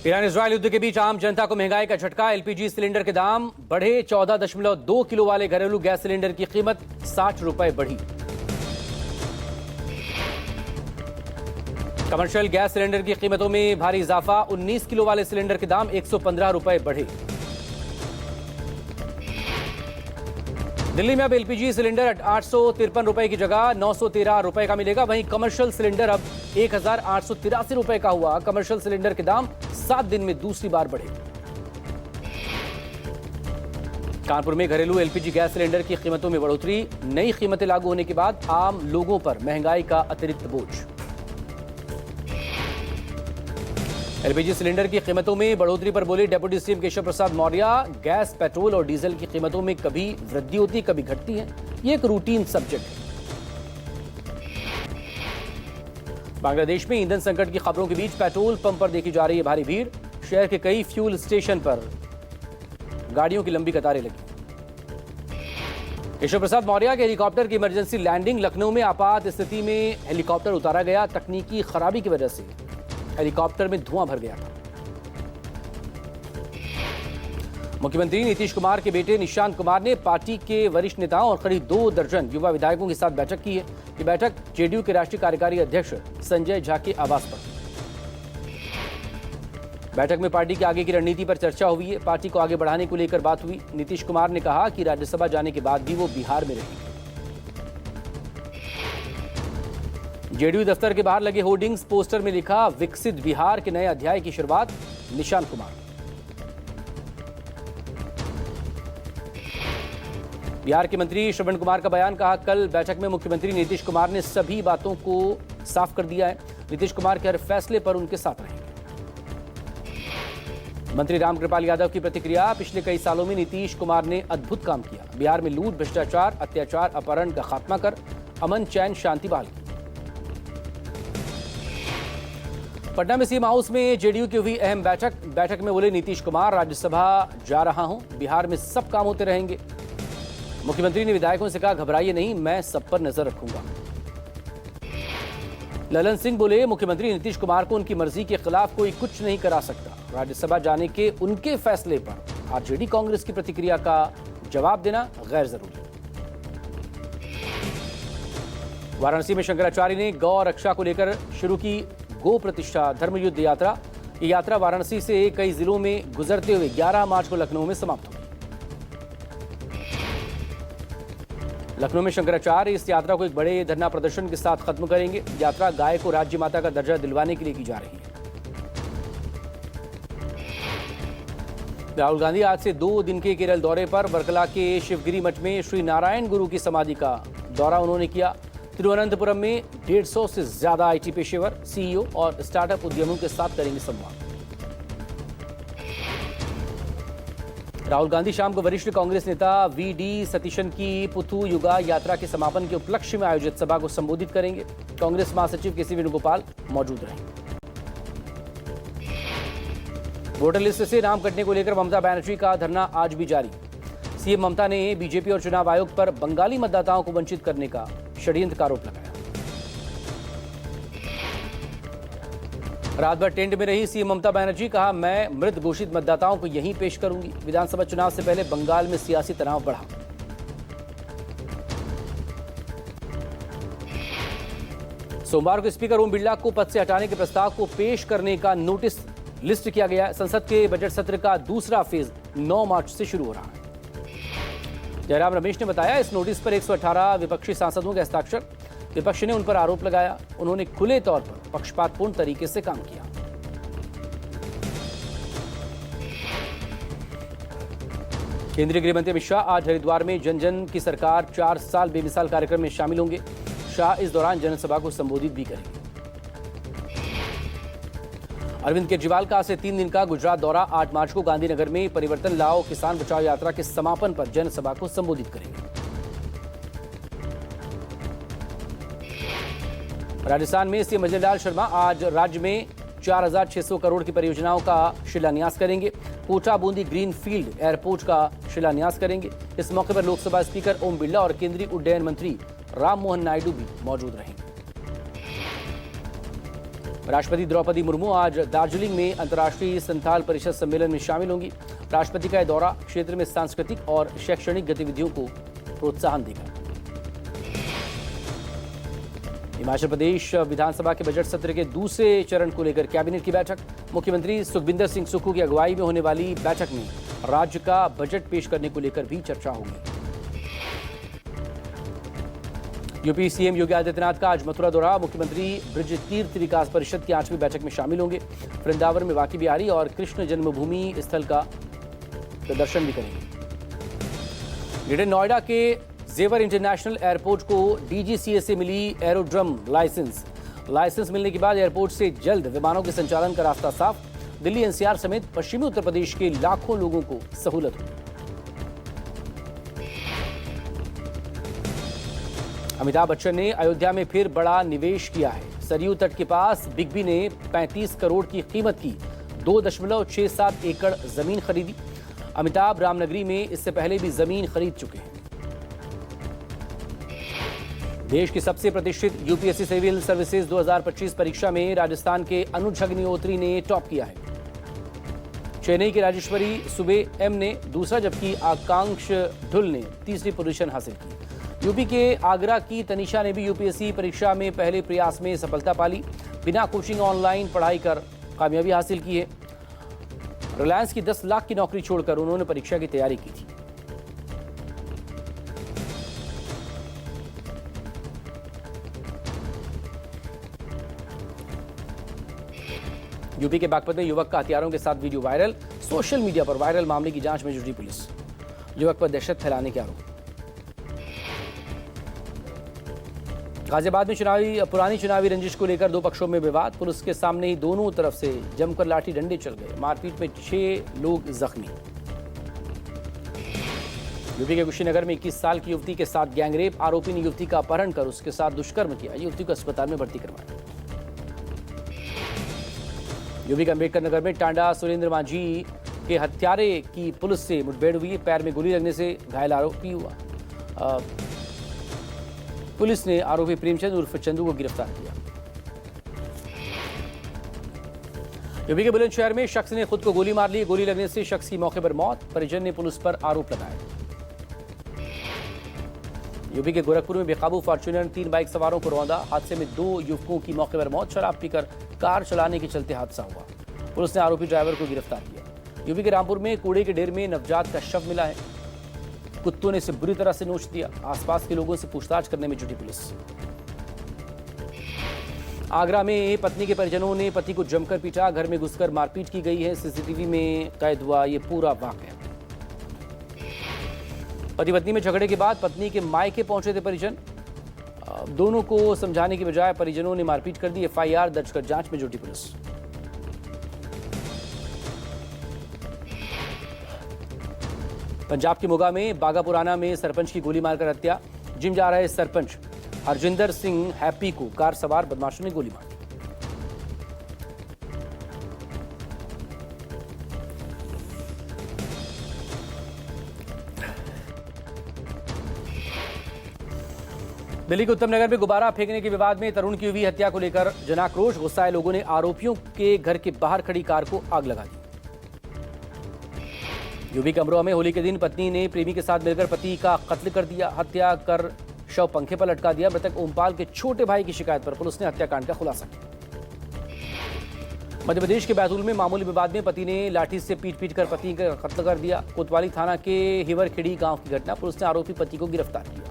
Iran Israel युद्ध के बीच आम जनता को महंगाई का झटका। एलपीजी सिलेंडर के दाम बढ़े। 14.2 किलो वाले घरेलू गैस सिलेंडर की कीमत 60 रुपए बढ़ी। कमर्शियल गैस सिलेंडर की कीमतों में भारी इजाफा। 19 किलो वाले सिलेंडर के दाम 115 रुपए बढ़े। दिल्ली में अब एलपीजी सिलेंडर 853 रुपए की जगह 913 रुपए का मिलेगा। वहीं कमर्शियल सिलेंडर अब 1883 रुपए का हुआ। कमर्शियल सिलेंडर के दाम 7 दिन में दूसरी बार बढ़े। कानपुर में घरेलू एलपीजी गैस सिलेंडर की कीमतों में बढ़ोतरी। नई कीमतें लागू होने के बाद आम लोगों पर महंगाई का अतिरिक्त बोझ। एलपीजी सिलेंडर की कीमतों में बढ़ोतरी पर बोले deputy CM Keshav Prasad Maurya. Gas, petrol और डीजल की कीमतों में कभी वृद्धि होती है, कभी घटती है। ये एक रूटीन सब्जेक्ट है। बांग्लादेश में ईंधन संकट की खबरों के बीच पेट्रोल पंप पर देखी जा रही है भारी भीड़। शहर के कई फ्यूल स्टेशन पर गाड़ियों की लंबी कतारें लगी। केशव प्रसाद मौर्य के हेलीकॉप्टर की इमरजेंसी लैंडिंग। लखनऊ में आपात स्थिति में हेलीकॉप्टर उतारा गया। तकनीकी खराबी की वजह से हेलीकॉप्टर में धुआं भर गया था। मुख्यमंत्री नीतीश कुमार के बेटे निशांत कुमार ने पार्टी के वरिष्ठ नेताओं और करीब 2 दर्जन युवा विधायकों के साथ बैठक की है। ये बैठक जेडीयू के राष्ट्रीय कार्यकारी अध्यक्ष संजय झा के आवास पर। बैठक में पार्टी के आगे की रणनीति पर चर्चा हुई है। पार्टी को आगे बढ़ाने को लेकर बात हुई। नीतीश कुमार ने कहा कि राज्यसभा जाने के बाद भी वो बिहार में रहेंगे। जेडीयू दफ्तर के बाहर लगे होर्डिंग्स, पोस्टर में लिखा विकसित बिहार के नए अध्याय की शुरुआत, निशांत कुमार। बिहार के मंत्री श्रवण कुमार का बयान। कहा कल बैठक में मुख्यमंत्री नीतीश कुमार ने सभी बातों को साफ कर दिया है। नीतीश कुमार के हर फैसले पर उनके साथ रहेंगे। मंत्री रामकृपाल यादव की प्रतिक्रिया। पिछले कई सालों में नीतीश कुमार ने अद्भुत काम किया। बिहार में लूट, भ्रष्टाचार, अत्याचार, अपहरण का खात्मा कर अमन, चैन, शांति बहाल की। पटना में सीएम हाउस में जेडीयू की हुई अहम बैठक में बोले नीतीश कुमार, राज्यसभा जा रहा हूं, बिहार में सब काम होते रहेंगे। मुख्यमंत्री ने विधायकों से कहा घबराइए नहीं, मैं सब पर नजर रखूंगा। ललन सिंह बोले मुख्यमंत्री नीतीश कुमार को उनकी मर्जी के खिलाफ कोई कुछ नहीं करा सकता। राज्यसभा जाने के उनके फैसले पर आरजेडी कांग्रेस की प्रतिक्रिया का जवाब देना गैर जरूरी। वाराणसी में शंकराचार्य ने गौ रक्षा को लेकर शुरू की गो प्रतिष्ठा धर्मयुद्ध यात्रा। ये यात्रा वाराणसी से कई जिलों में गुजरते हुए 11 मार्च को लखनऊ में समाप्त हुई। लखनऊ में शंकराचार्य इस यात्रा को एक बड़े धरना प्रदर्शन के साथ खत्म करेंगे। यात्रा गाय को राज्य माता का दर्जा दिलवाने के लिए की जा रही है। राहुल गांधी आज से 2 दिन के केरल दौरे पर। वर्कला के शिवगिरी मठ में श्री नारायण गुरु की समाधि का दौरा उन्होंने किया। तिरुवनंतपुरम में 150 से ज्यादा आईटी पेशेवर, सीईओ और स्टार्टअप उद्यमियों के साथ करेंगे संवाद। राहुल गांधी शाम को वरिष्ठ कांग्रेस नेता वीडी सतीशन की पुथु युगा यात्रा के समापन के उपलक्ष्य में आयोजित सभा को संबोधित करेंगे। कांग्रेस महासचिव केसी वेणुगोपाल मौजूद रहेंगे। वोटर लिस्ट से नाम कटने को लेकर ममता बनर्जी का धरना आज भी जारी। सीएम ममता ने बीजेपी और चुनाव आयोग पर बंगाली मतदाताओं को वंचित करने का षड्यंत्र का आरोप लगाया। रात भर टेंट में रही सीएम ममता बनर्जी। कहा मैं मृत घोषित मतदाताओं को यहीं पेश करूंगी। विधानसभा चुनाव से पहले बंगाल में सियासी तनाव बढ़ा। सोमवार को स्पीकर ओम बिरला को पद से हटाने के प्रस्ताव को पेश करने का नोटिस लिस्ट किया गया है। संसद के बजट सत्र का दूसरा फेज 9 मार्च से शुरू हो रहा है। जयराम रमेश ने बताया इस नोटिस पर 118 विपक्षी सांसदों के हस्ताक्षर। विपक्ष ने उन पर आरोप लगाया उन्होंने खुले तौर पर पक्षपातपूर्ण तरीके से काम किया। केंद्रीय गृह मंत्री अमित शाह आज हरिद्वार में जन जन की सरकार 4 साल बेमिसाल कार्यक्रम में शामिल होंगे। शाह इस दौरान जनसभा को संबोधित भी करेंगे। अरविंद केजरीवाल का आज से 3 दिन का गुजरात दौरा। 8 मार्च को गांधीनगर में परिवर्तन लाओ किसान बचाओ यात्रा के समापन पर जनसभा को संबोधित करेंगे। राजस्थान में सीएम अजय लाल शर्मा आज राज्य में 4600 करोड़ की परियोजनाओं का शिलान्यास करेंगे। Kota Bundi green field airport का शिलान्यास करेंगे। इस मौके पर लोकसभा स्पीकर ओम बिरला और केंद्रीय उड्डयन मंत्री राम मोहन नायडू भी मौजूद रहेंगे। राष्ट्रपति द्रौपदी मुर्मू आज दार्जिलिंग में अंतर्राष्ट्रीय संथाल परिषद सम्मेलन में शामिल होंगी। राष्ट्रपति का यह दौरा क्षेत्र में सांस्कृतिक और शैक्षणिक गतिविधियों को प्रोत्साहन देगा। हिमाचल प्रदेश विधानसभा के बजट सत्र के दूसरे चरण को लेकर कैबिनेट की बैठक। मुख्यमंत्री सुखबिंदर सिंह सुक्खू की अगुवाई में होने वाली बैठक में राज्य का बजट पेश करने को लेकर भी चर्चा होगी। यूपी सीएम योगी आदित्यनाथ का आज मथुरा दौरा। मुख्यमंत्री ब्रज तीर्थ विकास परिषद की 8वीं बैठक में शामिल होंगे। वृंदावन में बांके बिहारी और कृष्ण जन्मभूमि स्थल का प्रदर्शन भी करेंगे। ग्रेटर नोएडा के जेवर इंटरनेशनल एयरपोर्ट को डीजीसीए से मिली एरोड्रम लाइसेंस मिलने के बाद एयरपोर्ट से जल्द विमानों के संचालन का रास्ता साफ। दिल्ली एनसीआर समेत पश्चिमी उत्तर प्रदेश के लाखों लोगों को सहूलत हुई। अमिताभ बच्चन ने अयोध्या में फिर बड़ा निवेश किया है। सरयू तट के पास बिग बी ने 35 करोड़ की कीमत की 2.67 एकड़ जमीन खरीदी। अमिताभ रामनगरी में इससे पहले भी जमीन खरीद चुके हैं। देश की सबसे प्रतिष्ठित यूपीएससी सिविल सर्विसेज 2025 परीक्षा में राजस्थान के अनुज अग्निहोत्री ने टॉप किया है। चेन्नई के राजेश्वरी सुबे एम ने दूसरा, जबकि आकांक्ष ढुल ने तीसरी पोजीशन हासिल की। यूपी के आगरा की तनिषा ने भी यूपीएससी परीक्षा में पहले प्रयास में सफलता पाली। बिना कोचिंग ऑनलाइन पढ़ाई कर कामयाबी हासिल की है। रिलायंस की 10 लाख की नौकरी छोड़कर उन्होंने परीक्षा की तैयारी की थी। यूपी के बागपत में युवक का हथियारों के साथ वीडियो वायरल। सोशल मीडिया पर वायरल मामले की जांच में जुटी पुलिस। युवक पर दहशत फैलाने के आरोप। गाजियाबाद में पुरानी चुनावी रंजिश को लेकर दो पक्षों में विवाद। पुलिस के सामने ही दोनों तरफ से जमकर लाठी डंडे चल गए। मारपीट में 6 लोग जख्मी। यूपी के कुशीनगर में 21 साल की युवती के साथ गैंगरेप। आरोपी ने युवती का अपहरण कर उसके साथ दुष्कर्म किया। युवती को अस्पताल में भर्ती करवाया। यूपी के अम्बेडकर नगर में टांडा सुरेंद्र मांझी के हत्यारे की पुलिस से मुठभेड़ हुई। पैर में गोली लगने से घायल आरोपी हुआ। पुलिस ने आरोपी प्रेमचंद उर्फ चंदू को गिरफ्तार किया। यूपी के बुलंदशहर में शख्स ने खुद को गोली मार ली। गोली लगने से शख्स की मौके पर मौत। परिजन ने पुलिस पर आरोप लगाया। यूपी के गोरखपुर में बेकाबू फॉर्च्यूनर ने 3 बाइक सवारों को रौंदा। हादसे में 2 युवकों की मौके पर मौत। शराब पीकर कार चलाने के चलते हादसा हुआ। पुलिस ने आरोपी ड्राइवर को गिरफ्तार किया। यूपी के रामपुर में कूड़े के ढेर में नवजात का शव मिला है। कुत्तों ने इसे बुरी तरह से नोच दिया। आसपास के लोगों से पूछताछ करने में जुटी पुलिस। आगरा में पत्नी के परिजनों ने पति को जमकर पीटा। घर में घुसकर मारपीट की गई है। सीसीटीवी में कैद हुआ ये पूरा वाकया। पति पत्नी में झगड़े के बाद पत्नी के मायके पहुंचे थे परिजन। दोनों को समझाने की बजाय परिजनों ने मारपीट कर दी। एफआईआर दर्ज कर जांच में जुटी पुलिस। पंजाब के मोगा में बागापुराना में सरपंच की गोली मारकर हत्या। जिम जा रहे सरपंच हरजिंदर सिंह हैप्पी को कार सवार बदमाशों ने गोली मारी। दिल्ली के उत्तम नगर में गुब्बारा फेंकने के विवाद में तरुण की हुई हत्या को लेकर जनाक्रोश। गुस्साए लोगों ने आरोपियों के घर के बाहर खड़ी कार को आग लगा दी। यूपी के अमरोहा में होली के दिन पत्नी ने प्रेमी के साथ मिलकर पति का कत्ल कर दिया। हत्या कर शव पंखे पर लटका दिया। मृतक ओमपाल के छोटे भाई की शिकायत पर पुलिस ने हत्याकांड का खुलासा किया। मध्य प्रदेश के बैतूल में मामूली विवाद में पति ने लाठी से पीट कर पति का कत्ल कर दिया। कोतवाली थाना के हिवरखेड़ी गांव की घटना। पुलिस ने आरोपी पति को गिरफ्तार किया।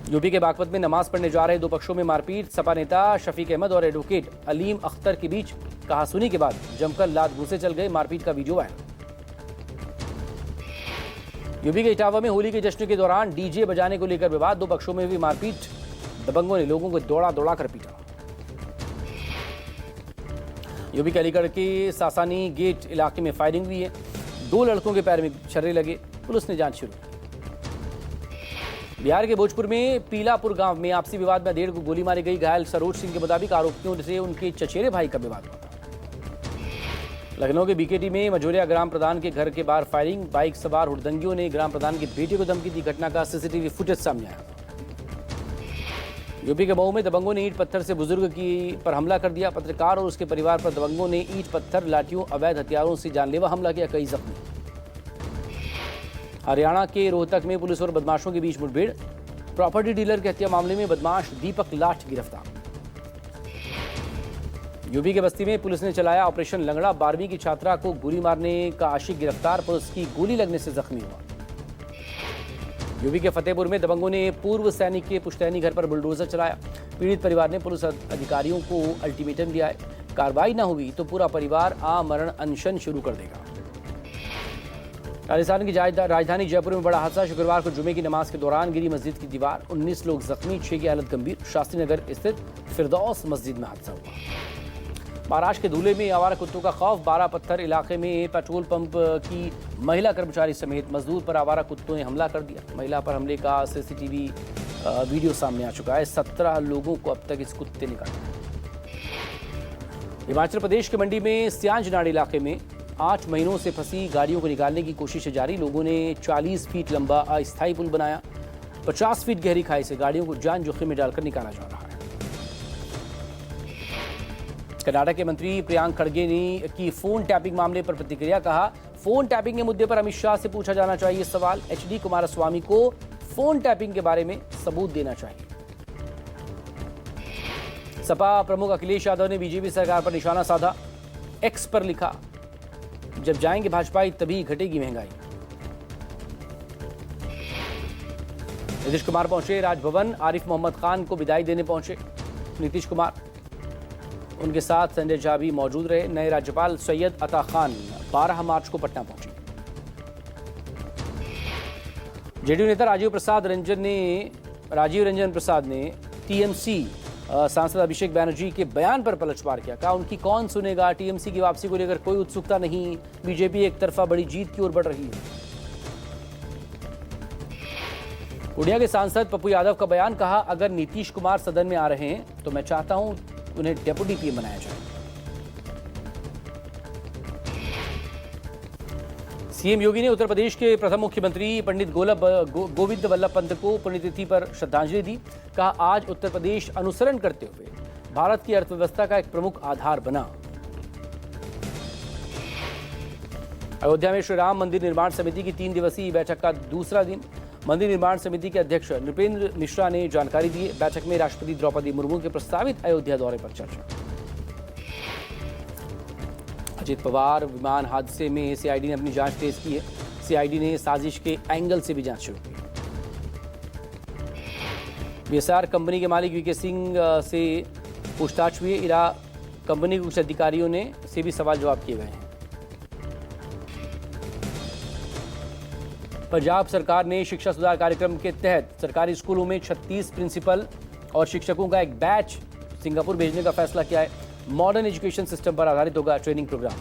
यूपी के बागपत में नमाज पढ़ने जा रहे दो पक्षों में मारपीट। सपा नेता शफीक अहमद और एडवोकेट अलीम अख्तर के बीच कहासुनी के बाद जमकर लात घूंसे चल गए। मारपीट का वीडियो वायरल। यूपी के इटावा में होली के जश्न के दौरान डीजे बजाने को लेकर विवाद। दो पक्षों में हुई मारपीट। दबंगों ने लोगों को दौड़ा कर पीटा। यूपी के अलीगढ़ के सासानी गेट इलाके में फायरिंग हुई है। 2 लड़कों के पैर में छर्रे लगे। पुलिस ने जांच शुरू की। बिहार के भोजपुर में पीलापुर गांव में आपसी विवाद में 1.5 को गोली मारी गई। घायल सरोज सिंह के मुताबिक आरोपियों से उनके चचेरे भाई का विवाद हुआ। लखनऊ के बीकेटी में मझोलिया ग्राम प्रधान के घर के बाहर फायरिंग। बाइक सवार हुड़दंगियों ने ग्राम प्रधान के बेटे को धमकी दी। घटना का सीसीटीवी फुटेज सामने आया। यूपी के मऊ में दबंगों ने ईंट पत्थर से बुजुर्ग की पर हमला कर दिया। पत्रकार और उसके परिवार पर दबंगों ने ईंट पत्थर, लाठियों, अवैध हथियारों से जानलेवा हमला किया, कई जख्मी। हरियाणा के रोहतक में पुलिस और बदमाशों के बीच मुठभेड़। प्रॉपर्टी डीलर की हत्या मामले में बदमाश दीपक लाठ गिरफ्तार। यूपी के बस्ती में पुलिस ने चलाया ऑपरेशन लंगड़ा। 12वीं की छात्रा को गोली मारने का आशिक गिरफ्तार, पुलिस की गोली लगने से जख्मी हुआ। यूपी के फतेहपुर में दबंगों ने पूर्व सैनिक के पुश्तैनी घर पर बुलडोजर चलाया। पीड़ित परिवार ने पुलिस अधिकारियों को अल्टीमेटम दिया है, कार्रवाई न हुई तो पूरा परिवार आमरण अनशन शुरू कर देगा। राजस्थान की राजधानी जयपुर में बड़ा हादसा। शुक्रवार को जुमे की नमाज के दौरान गिरी मस्जिद की दीवार, 19 लोग जख्मी, 6 की हालत गंभीर। शास्त्री नगर स्थित फिरदौस मस्जिद में हादसा हुआ। महाराष्ट्र के धुले में आवारा कुत्तों का खौफ। 12 पत्थर इलाके में पेट्रोल पंप की महिला कर्मचारी समेत मजदूर पर आवारा कुत्तों ने हमला कर दिया। महिला पर हमले का सीसीटीवी वीडियो सामने आ चुका है। 17 लोगों को अब तक इस कुत्ते ने काटा। हिमाचल प्रदेश के मंडी में सियांजनाड़ इलाके में 8 महीनों से फंसी गाड़ियों को निकालने की कोशिश जारी। लोगों ने 40 फीट लंबा अस्थायी पुल बनाया। 50 फीट गहरी खाई से गाड़ियों को जान जोखिम में डालकर निकाला जा रहा है। कर्नाटक के मंत्री प्रियांक खड़गे ने की फोन टैपिंग मामले पर प्रतिक्रिया। कहा, फोन टैपिंग के मुद्दे पर अमित शाह से पूछा जाना चाहिए सवाल। एचडी कुमारस्वामी को फोन टैपिंग के बारे में सबूत देना चाहिए। सपा प्रमुख अखिलेश यादव ने बीजेपी सरकार पर निशाना साधा। एक्स पर लिखा, जब जाएंगे भाजपाई तभी घटेगी महंगाई। नीतीश कुमार पहुंचे राजभवन। आरिफ मोहम्मद खान को विदाई देने पहुंचे नीतीश कुमार। उनके साथ संजय झा भी मौजूद रहे। नए राज्यपाल सैयद अता खान 12 मार्च को पटना पहुंचे। जेडीयू नेता राजीव रंजन प्रसाद ने टीएमसी सांसद अभिषेक बैनर्जी के बयान पर पलटवार किया। कहा, उनकी कौन सुनेगा, टीएमसी की वापसी को लेकर कोई उत्सुकता नहीं, बीजेपी एक तरफा बड़ी जीत की ओर बढ़ रही है। उड़िया के सांसद पप्पू यादव का बयान। कहा, अगर नीतीश कुमार सदन में आ रहे हैं तो मैं चाहता हूं उन्हें डेप्यूटी पीएम बनाया जाए। सीएम योगी ने उत्तर प्रदेश के प्रथम मुख्यमंत्री पंडित गोविंद वल्लभ पंत को पुण्यतिथि पर श्रद्धांजलि दी। कहा, आज उत्तर प्रदेश अनुसरण करते हुए भारत की अर्थव्यवस्था का एक प्रमुख आधार बना। अयोध्या में श्री राम मंदिर निर्माण समिति की 3 दिवसीय बैठक का दूसरा दिन। मंदिर निर्माण समिति के अध्यक्ष नृपेंद्र मिश्रा ने जानकारी दी। बैठक में राष्ट्रपति द्रौपदी मुर्मू के प्रस्तावित अयोध्या दौरे पर चर्चा। अजित पवार विमान हादसे में सीआईडी ने अपनी जांच तेज की है। सीआईडी ने साजिश के एंगल से भी जांच शुरू की। बीएसआर कंपनी के मालिक वीके सिंह से पूछताछ हुई। इरा कंपनी के कुछ अधिकारियों ने से भी सवाल जवाब किए गए हैं। पंजाब सरकार ने शिक्षा सुधार कार्यक्रम के तहत सरकारी स्कूलों में 36 प्रिंसिपल और शिक्षकों का एक बैच सिंगापुर भेजने का फैसला किया है। मॉडर्न एजुकेशन सिस्टम पर आधारित होगा ट्रेनिंग प्रोग्राम।